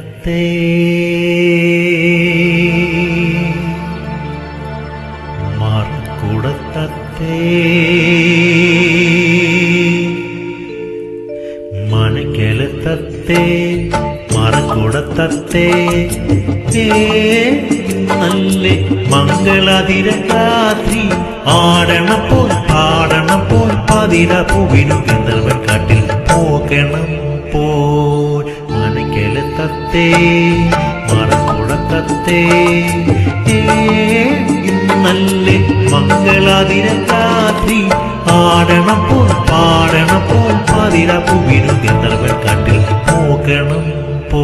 തത്തേ മറക്കുടത്തത്തേ മനക്കലത്തത്തേ മറക്കുടത്തത്തേ നല്ല മംഗളാതിരരാത്രി ആടണപ്പോൾ പാടണപ്പോൾ പതിര പൂവിനു ഗന്ധർവൻ കാട്ടിൽ പോകണം പോൽ മനക്കലത്തത്തേ മറക്കുടത്തത്തേ നല്ല മംഗളാതിരരാത്രി ആടണപ്പോൾ പാടണപ്പോൾ പതിര പൂവിനു ഗന്ധർവൻ കാട്ടിൽ പോകണം പോ